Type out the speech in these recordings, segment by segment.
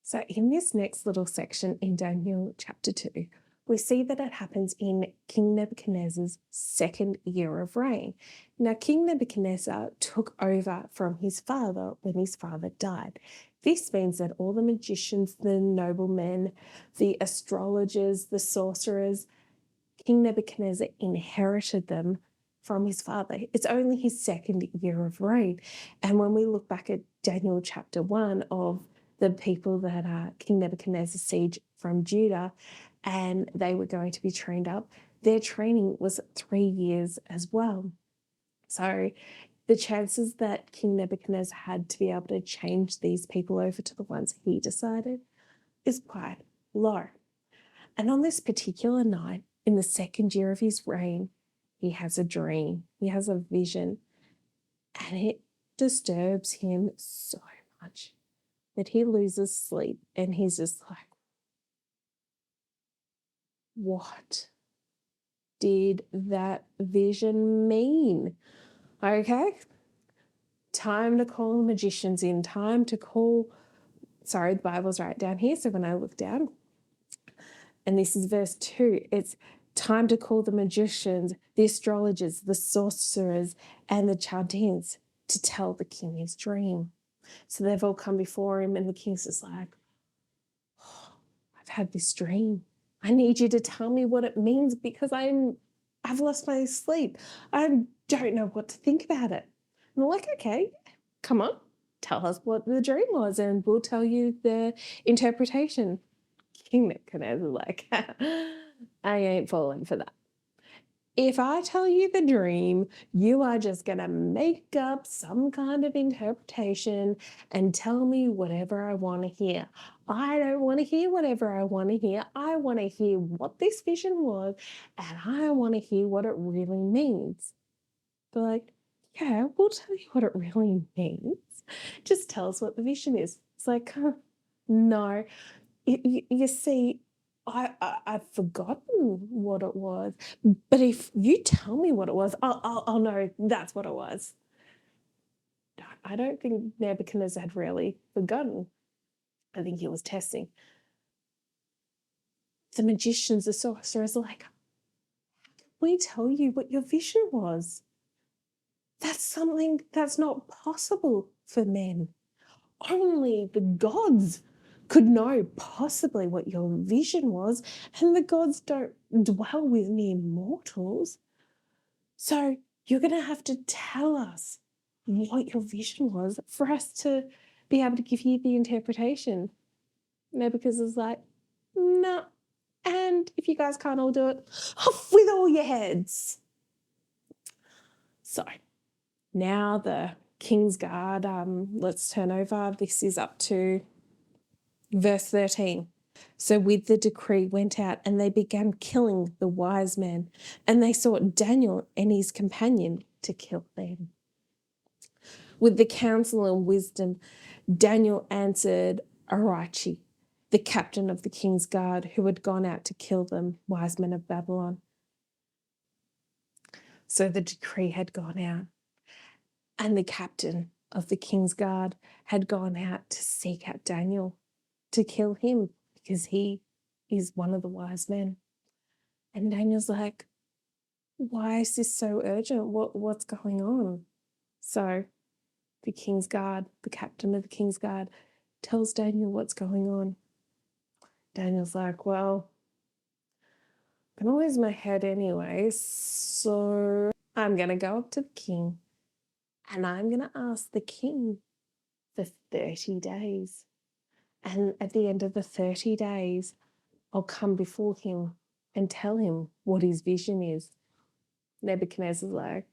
So in this next little section in Daniel chapter 2, we see that it happens in King Nebuchadnezzar's second year of reign. Now, King Nebuchadnezzar took over from his father when his father died. This means that all the magicians, the noblemen, the astrologers, the sorcerers, King Nebuchadnezzar inherited them from his father. It's only his second year of reign. And when we look back at Daniel chapter 1 of the people that King Nebuchadnezzar sieged from Judah, and they were going to be trained up, their training was 3 years as well. So the chances that King Nebuchadnezzar had to be able to change these people over to the ones he decided is quite low. And on this particular night, in the second year of his reign, he has a dream, he has a vision, and it disturbs him so much that he loses sleep, and he's just like, what did that vision mean? Okay, time to call the magicians in, time to call, sorry, the Bible's right down here, so when I look down, and this is verse 2, it's time to call the magicians, the astrologers, the sorcerers, and the Chaldeans to tell the king his dream. So they've all come before him, and the king's just like, oh, I've had this dream. I need you to tell me what it means because I've lost my sleep. I don't know what to think about it. And they're like, okay, come on, tell us what the dream was and we'll tell you the interpretation. King Nebuchadnezzar like, I ain't falling for that. If I tell you the dream, you are just going to make up some kind of interpretation and tell me whatever I want to hear. I don't want to hear whatever I want to hear. I want to hear what this vision was, and I want to hear what it really means. They're like, yeah, we'll tell you what it really means. Just tell us what the vision is. It's like, no. You see, I've forgotten what it was, but if you tell me what it was, I'll know that's what it was. I don't think Nebuchadnezzar had really forgotten. I think he was testing. The magicians, the sorcerers are like, how can we tell you what your vision was? That's something that's not possible for men. Only the gods could know possibly what your vision was, and the gods don't dwell with mere mortals. So you're going to have to tell us what your vision was for us to be able to give you the interpretation. Nebuchadnezzar's like, no. And if you guys can't all do it, off with all your heads. So now the King's Guard, let's turn over. This is up to verse 13. So with the decree went out, and they began killing the wise men, and they sought Daniel and his companion to kill them. With the counsel and wisdom, Daniel answered Arachi, the captain of the king's guard, who had gone out to kill them, wise men of Babylon. So the decree had gone out, and the captain of the king's guard had gone out to seek out Daniel, to kill him, because he is one of the wise men. And Daniel's like, why is this so urgent? What's going on? So the king's guard, the captain of the king's guard, tells Daniel what's going on. Daniel's like, well, I'm going to lose my head anyway, so I'm going to go up to the king and I'm going to ask the king for 30 days. And at the end of the 30 days, I'll come before him and tell him what his vision is. Nebuchadnezzar's like,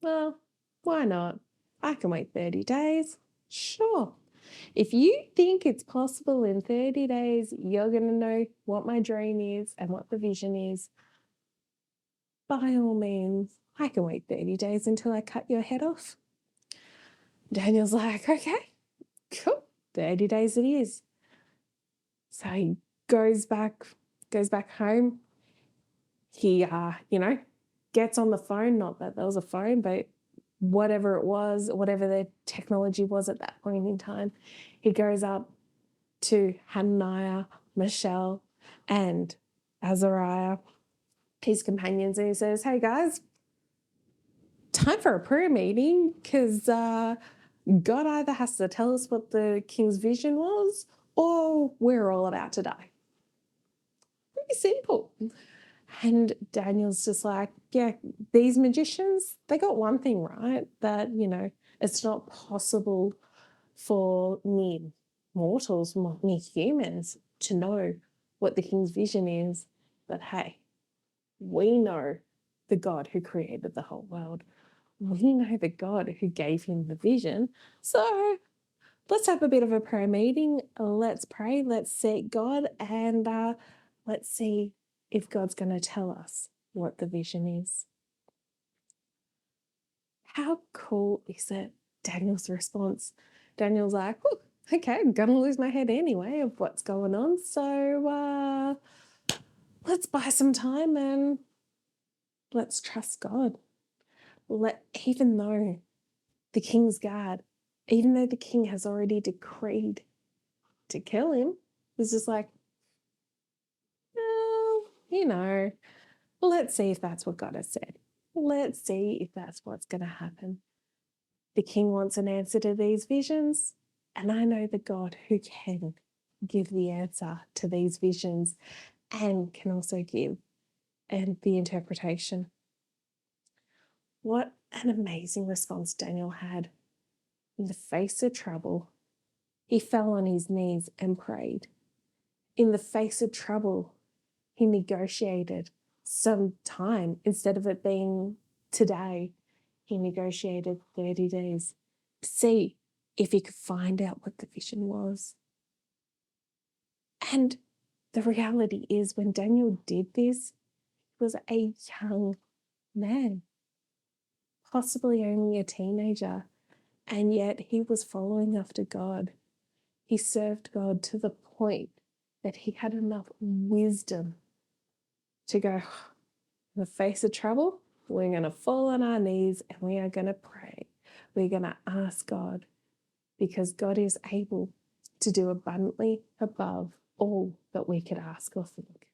well, why not? I can wait 30 days. Sure. If you think it's possible in 30 days, you're going to know what my dream is and what the vision is, by all means, I can wait 30 days until I cut your head off. Daniel's like, okay, cool, 30 days it is. So he goes back home. He, gets on the phone, not that there was a phone, but whatever it was, whatever their technology was at that point in time. He goes up to Hananiah, Mishael, and Azariah, his companions, and he says, hey guys, time for a prayer meeting, because God either has to tell us what the king's vision was, or we're all about to die. Pretty simple. And Daniel's just like, yeah, these magicians, they got one thing right, that, it's not possible for mere mortals, mere humans, to know what the king's vision is. But hey, we know the God who created the whole world. We know the God who gave him the vision. So let's have a bit of a prayer meeting. Let's pray. Let's seek God, and let's see if God's going to tell us what the vision is. How cool is it? Daniel's response. Daniel's like, okay, I'm going to lose my head anyway of what's going on. So let's buy some time and let's trust God. Even though the king's guard, even though the king has already decreed to kill him, he's just like, let's see if that's what God has said. Let's see if that's what's going to happen. The king wants an answer to these visions, and I know the God who can give the answer to these visions and can also give the interpretation. What an amazing response Daniel had. In the face of trouble, he fell on his knees and prayed. In the face of trouble, he negotiated some time. Instead of it being today, he negotiated 30 days to see if he could find out what the vision was. And the reality is, when Daniel did this, he was a young man, possibly only a teenager, and yet he was following after God. He served God to the point that he had enough wisdom to go, in the face of trouble, we're going to fall on our knees and we are going to pray. We're going to ask God, because God is able to do abundantly above all that we could ask or think.